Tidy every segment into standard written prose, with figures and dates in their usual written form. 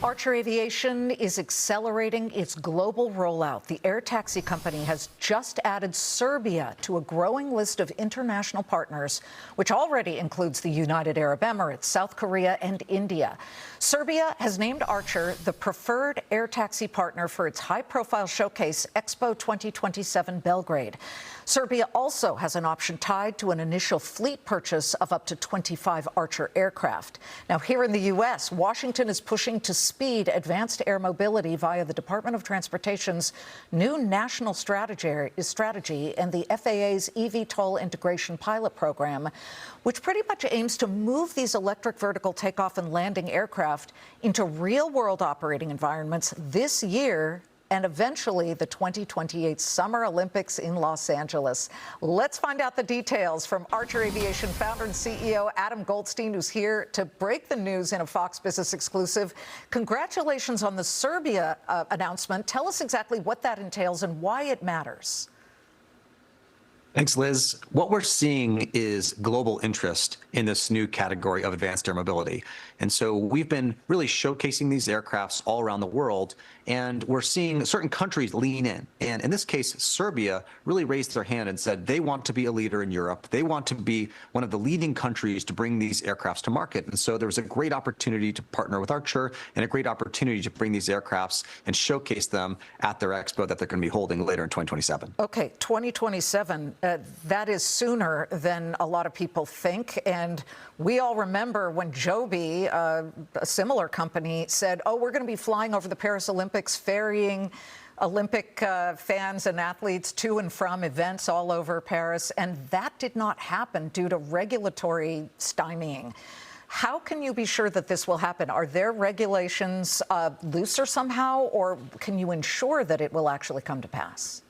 Archer Aviation is accelerating its global rollout. The air taxi company has just added Serbia to a growing list of international partners, which already includes the United Arab Emirates, South Korea, and India. Serbia has named Archer the preferred air taxi partner for its high-profile showcase, Expo 2027 Belgrade. Serbia also has an option tied to an initial fleet purchase of up to 25 Archer aircraft. Now, here in the U.S., Washington is pushing to speed advanced air mobility via the Department of Transportation's new national strategy and the FAA's eVTOL integration pilot program, which pretty much aims to move these electric vertical takeoff and landing aircraft into real-world operating environments this year and eventually the 2028 Summer Olympics in Los Angeles. Let's find out the details from Archer Aviation founder and CEO Adam Goldstein, who's here to break the news in a Fox Business exclusive. Congratulations on the Serbia announcement. Tell us exactly what that entails and why it matters. Thanks, Liz. What we're seeing is global interest in this new category of advanced air mobility. And so we've been really showcasing these aircrafts all around the world, and we're seeing certain countries lean in. And in this case, Serbia really raised their hand and said they want to be a leader in Europe. They want to be one of the leading countries to bring these aircrafts to market. And so there was a great opportunity to partner with Archer and a great opportunity to bring these aircrafts and showcase them at their expo that they're going to be holding later in 2027. Okay, 2027. That is sooner than a lot of people think. And we all remember when Joby, a similar company, said, oh, we're going to be flying over the Paris Olympics, ferrying Olympic fans and athletes to and from events all over Paris. And that did not happen due to regulatory stymieing. How can you be sure that this will happen? Are their regulations looser somehow, or can you ensure that it will actually come to pass?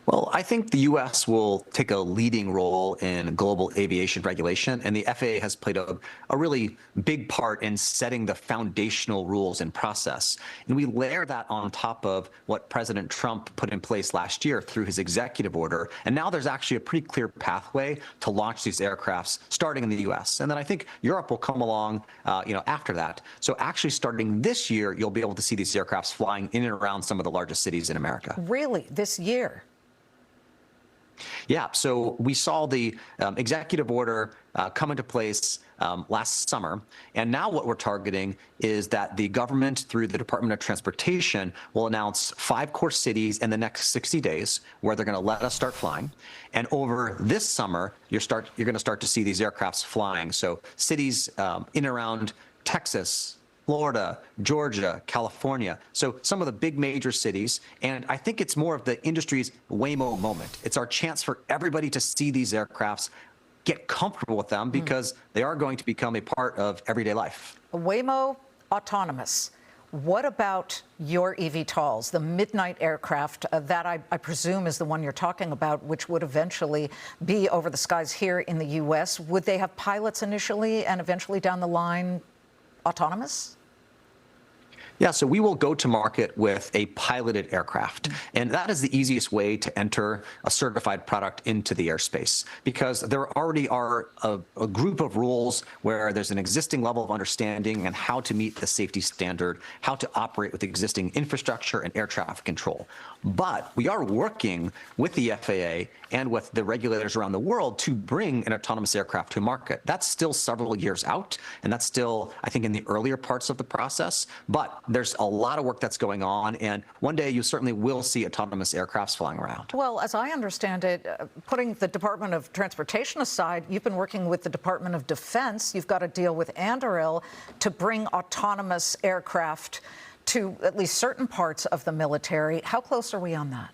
Well, I think the U.S. will take a leading role in global aviation regulation, and the FAA has played a really big part in setting the foundational rules and process. And we layer that on top of what President Trump put in place last year through his executive order. And now there's actually a pretty clear pathway to launch these aircrafts starting in the U.S. And then I think Europe will come along, after that. So actually starting this year, you'll be able to see these aircrafts flying in and around some of the largest cities in America. Really? This year? Yeah, so we saw the executive order come into place last summer, and now what we're targeting is that the government, through the Department of Transportation, will announce 5 core cities in the next 60 days where they're going to let us start flying. And over this summer, you're going to start to see these aircrafts flying. So cities in and around Texas, Florida, Georgia, California. So some of the big major cities. And I think it's more of the industry's Waymo moment. It's our chance for everybody to see these aircrafts, get comfortable with them, because they are going to become a part of everyday life. Waymo autonomous. What about your eVTOLs, the Midnight aircraft that I presume is the one you're talking about, which would eventually be over the skies here in the U.S.? Would they have pilots initially and eventually down the line autonomous? Yeah, so we will go to market with a piloted aircraft. And that is the easiest way to enter a certified product into the airspace, because there already are a group of rules where there's an existing level of understanding and how to meet the safety standard, how to operate with existing infrastructure and air traffic control. But we are working with the FAA and with the regulators around the world to bring an autonomous aircraft to market. That's still several years out, and that's still, I think, in the earlier parts of the process. But there's a lot of work that's going on, and one day you certainly will see autonomous aircrafts flying around. Well, as I understand it, putting the Department of Transportation aside, you've been working with the Department of Defense. You've got a deal with Anduril to bring autonomous aircraft to at least certain parts of the military. How close are we on that?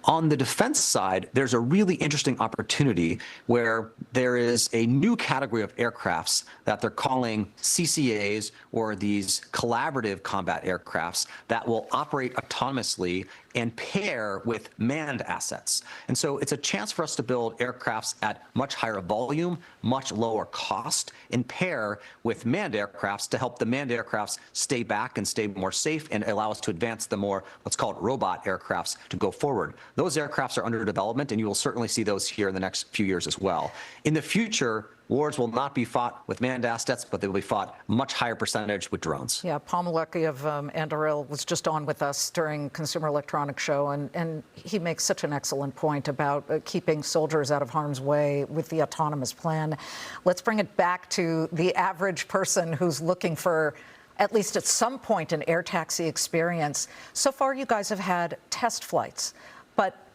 On the defense side, there's a really interesting opportunity where there is a new category of aircrafts that they're calling CCAs, or these collaborative combat aircrafts, that will operate autonomously and pair with manned assets. And so it's a chance for us to build aircrafts at much higher volume, much lower cost, and pair with manned aircrafts to help the manned aircrafts stay back and stay more safe and allow us to advance the more, let's call it, robot aircrafts to go forward. Those aircrafts are under development, and you will certainly see those here in the next few years as well. In the future, wars will not be fought with manned assets, but they will be fought much higher percentage with drones. Yeah, Paul Malecki of Anduril was just on with us during Consumer Electronics Show, and he makes such an excellent point about keeping soldiers out of harm's way with the autonomous plan. Let's bring it back to the average person who's looking for, at least at some point, an air taxi experience. So far, you guys have had test flights, but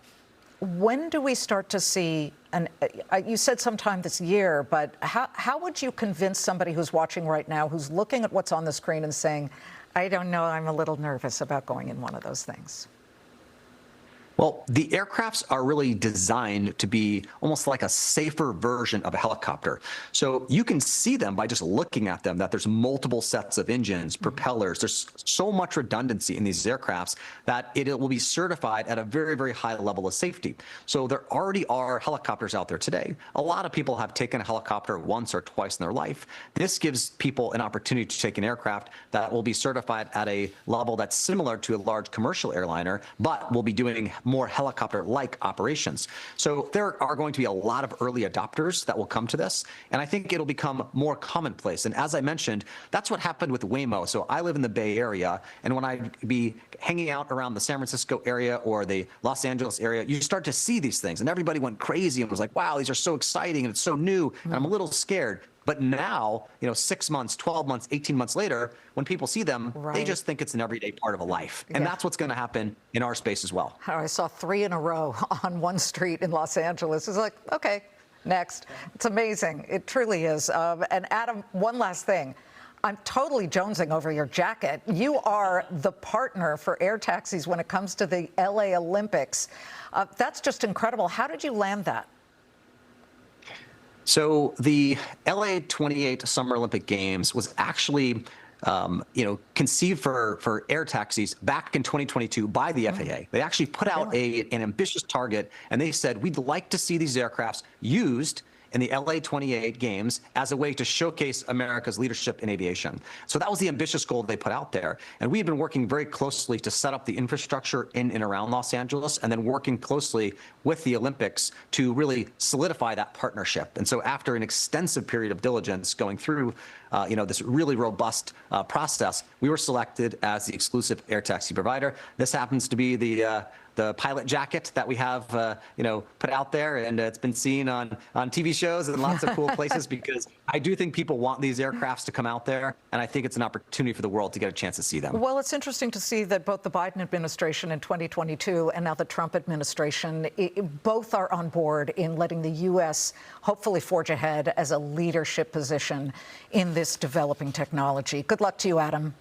when do we start to see, you said sometime this year, but how would you convince somebody who's watching right now, who's looking at what's on the screen and saying, I don't know, I'm a little nervous about going in one of those things? Well, the aircrafts are really designed to be almost like a safer version of a helicopter. So you can see them by just looking at them, that there's multiple sets of engines, propellers. There's so much redundancy in these aircrafts that it will be certified at a very, very high level of safety. So there already are helicopters out there today. A lot of people have taken a helicopter once or twice in their life. This gives people an opportunity to take an aircraft that will be certified at a level that's similar to a large commercial airliner, but will be doing more helicopter-like operations. So there are going to be a lot of early adopters that will come to this, and I think it'll become more commonplace. And as I mentioned, that's what happened with Waymo. So I live in the Bay Area, and when I'd be hanging out around the San Francisco area or the Los Angeles area, you start to see these things, and everybody went crazy and was like, wow, these are so exciting, and it's so new, and I'm a little scared. But now, 6 months, 12 months, 18 months later, when people see them, they just think it's an everyday part of a life. And that's what's going to happen in our space as well. I saw 3 in a row on one street in Los Angeles. It's like, okay, next. It's amazing. It truly is. And Adam, one last thing. I'm totally jonesing over your jacket. You are the partner for air taxis when it comes to the LA Olympics. That's just incredible. How did you land that? So the LA 28 Summer Olympic Games was actually, conceived for air taxis back in 2022 by the FAA. They actually put out an ambitious target, and they said, we'd like to see these aircrafts used in the LA 28 Games as a way to showcase America's leadership in aviation. So that was the ambitious goal they put out there. And we have been working very closely to set up the infrastructure in and around Los Angeles, and then working closely with the Olympics to really solidify that partnership. And so after an extensive period of diligence going through this really robust process, we were selected as the exclusive air taxi provider. This happens to be the pilot jacket that we have, put out there, and it's been seen on TV shows and lots of cool places, because I do think people want these aircrafts to come out there, and I think it's an opportunity for the world to get a chance to see them. Well, it's interesting to see that both the Biden administration in 2022 and now the Trump administration, both are on board in letting the U.S. hopefully forge ahead as a leadership position in this developing technology. Good luck to you, Adam.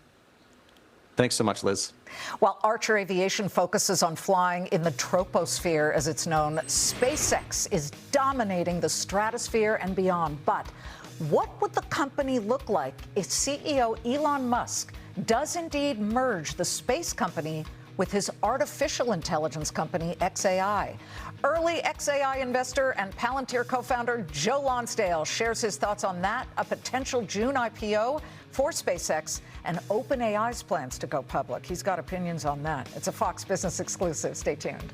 Thanks so much, Liz. While Archer Aviation focuses on flying in the troposphere, as it's known, SpaceX is dominating the stratosphere and beyond. But what would the company look like if CEO Elon Musk does indeed merge the space company with his artificial intelligence company, xAI? Early xAI investor and Palantir co-founder Joe Lonsdale shares his thoughts on that, a potential June IPO for SpaceX, and OpenAI's plans to go public. He's got opinions on that. It's a Fox Business exclusive. Stay tuned.